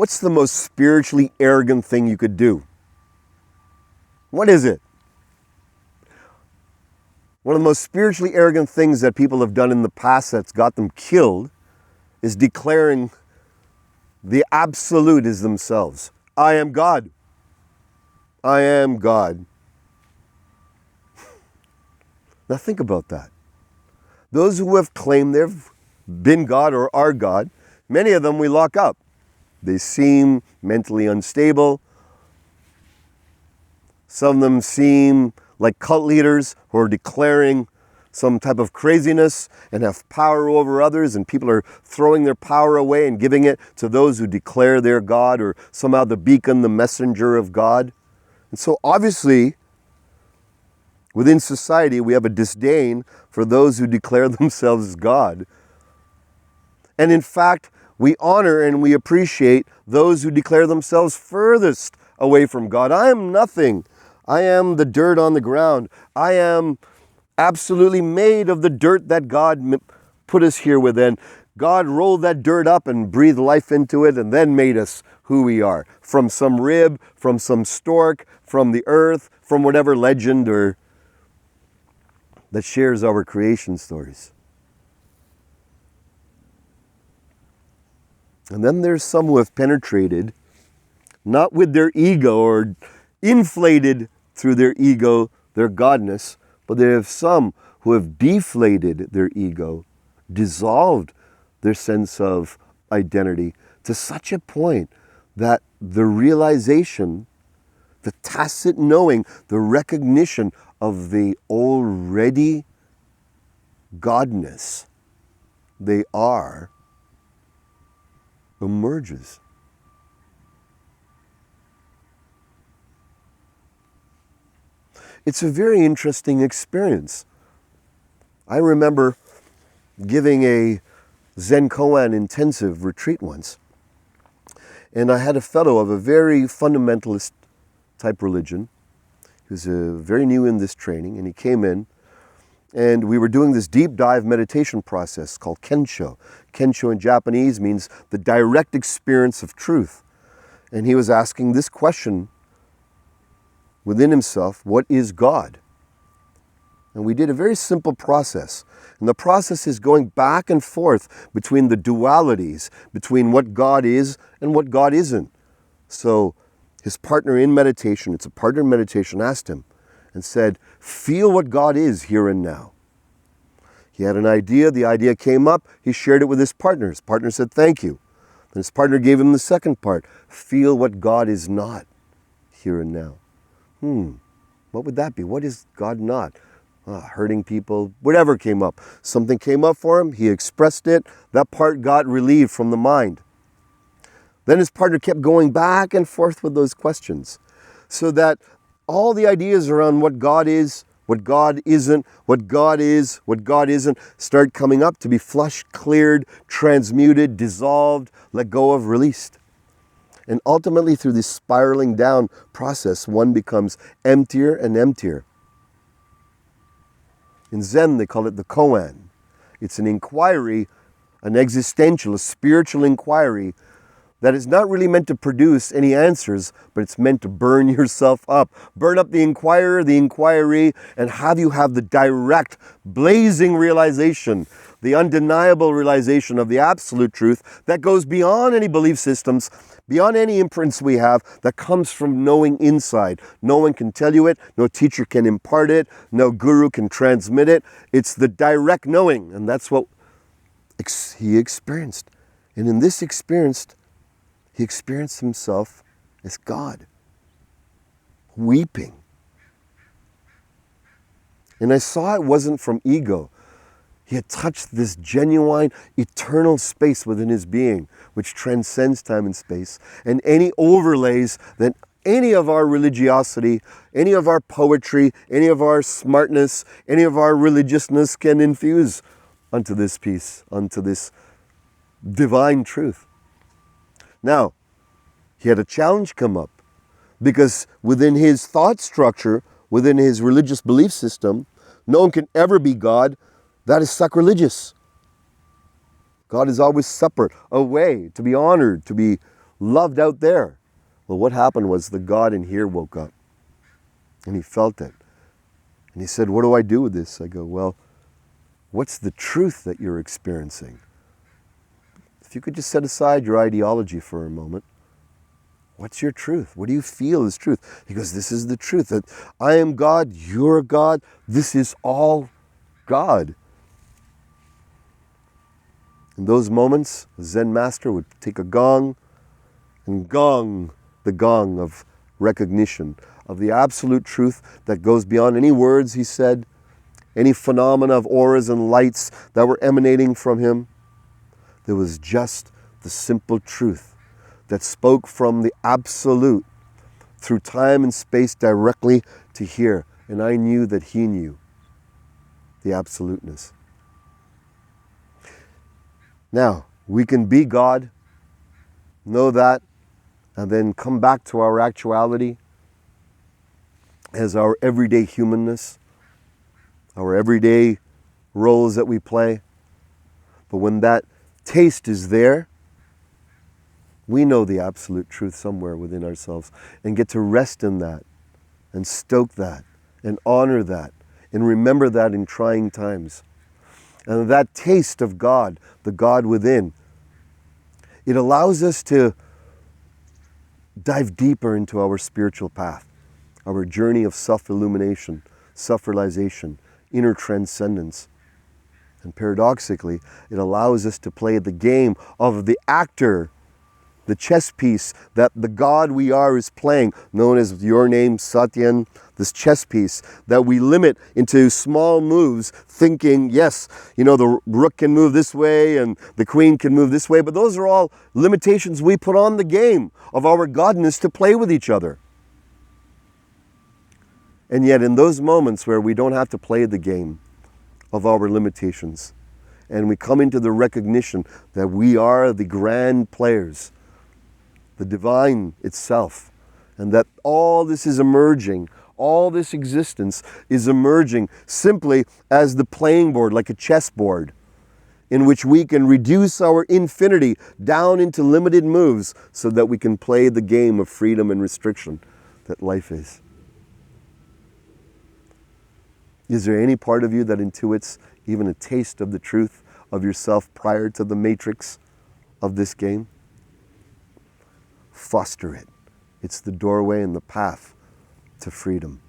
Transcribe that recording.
What's the most spiritually arrogant thing you could do? What is it? One of the most spiritually arrogant things that people have done in the past that's got them killed is declaring the absolute is themselves. I am God. I am God. Now think about that. Those who have claimed they've been God or are God, many of them we lock up. They seem mentally unstable. Some of them seem like cult leaders who are declaring some type of craziness and have power over others, and people are throwing their power away and giving it to those who declare they're God or somehow the beacon, the messenger of God. And so obviously, within society, we have a disdain for those who declare themselves God. And in fact, we honor and we appreciate those who declare themselves furthest away from God. I am nothing. I am the dirt on the ground. I am absolutely made of the dirt that God put us here with. And God rolled that dirt up and breathed life into it and then made us who we are. From some rib, from some stork, from the earth, from whatever legend or that shares our creation stories. And then there's some who have penetrated, not with their ego or inflated through their ego, their godness, but there are some who have deflated their ego, dissolved their sense of identity to such a point that the realization, the tacit knowing, the recognition of the already godness they are emerges. It's a very interesting experience. I remember giving a Zen koan intensive retreat once, and I had a fellow of a very fundamentalist type religion. He was very new in this training, and he came in, and we were doing this deep dive meditation process called Kensho. Kensho in Japanese means the direct experience of truth. And he was asking this question within himself, what is God? And we did a very simple process. And the process is going back and forth between the dualities, between what God is and what God isn't. So his partner in meditation, it's a partner in meditation, asked him and said, feel what God is here and now. He had an idea, the idea came up, he shared it with his partner. His partner said, thank you. And his partner gave him the second part, feel what God is not here and now. What would that be? What is God not? Hurting people, whatever came up. Something came up for him, he expressed it, that part got relieved from the mind. Then his partner kept going back and forth with those questions, so that all the ideas around what God is, what God isn't, what God is, what God isn't, start coming up to be flushed, cleared, transmuted, dissolved, let go of, released. And ultimately, through this spiraling down process, one becomes emptier and emptier. In Zen, they call it the koan. It's an inquiry, an existential, a spiritual inquiry that is not really meant to produce any answers, but it's meant to burn yourself up. Burn up the inquirer, the inquiry, and have you have the direct, blazing realization, the undeniable realization of the absolute truth that goes beyond any belief systems, beyond any imprints we have, that comes from knowing inside. No one can tell you it, no teacher can impart it, no guru can transmit it. It's the direct knowing, and that's what he experienced. And in this experience, he experienced himself as God, weeping. And I saw it wasn't from ego. He had touched this genuine, eternal space within his being, which transcends time and space, and any overlays that any of our religiosity, any of our poetry, any of our smartness, any of our religiousness can infuse onto this piece, onto this divine truth. Now, he had a challenge come up, because within his thought structure, within his religious belief system, no one can ever be God. That is sacrilegious. God is always separate, away, to be honored, to be loved out there. Well, what happened was the God in here woke up and he felt it. And he said, what do I do with this? I go, well, what's the truth that you're experiencing? If you could just set aside your ideology for a moment, what's your truth? What do you feel is truth? He goes, this is the truth, that I am God, you're God, this is all God. In those moments, a Zen master would take a gong and gong the gong of recognition of the absolute truth that goes beyond any words he said, any phenomena of auras and lights that were emanating from him. There was just the simple truth that spoke from the absolute through time and space directly to here. And I knew that he knew the absoluteness. Now, we can be God, know that, and then come back to our actuality as our everyday humanness, our everyday roles that we play. But when that taste is there, we know the absolute truth somewhere within ourselves and get to rest in that and stoke that and honor that and remember that in trying times. And that taste of God, the God within, it allows us to dive deeper into our spiritual path, our journey of self-illumination, self-realization, inner transcendence. And paradoxically, it allows us to play the game of the actor, the chess piece that the God we are is playing, known as your name, Satyan, this chess piece that we limit into small moves, thinking, yes, the rook can move this way and the queen can move this way, but those are all limitations we put on the game of our godness to play with each other. And yet in those moments where we don't have to play the game of our limitations, and we come into the recognition that we are the grand players, the divine itself, and that all this is emerging, all this existence is emerging simply as the playing board, like a chessboard, in which we can reduce our infinity down into limited moves so that we can play the game of freedom and restriction that life is. Is there any part of you that intuits even a taste of the truth of yourself prior to the matrix of this game? Foster it. It's the doorway and the path to freedom.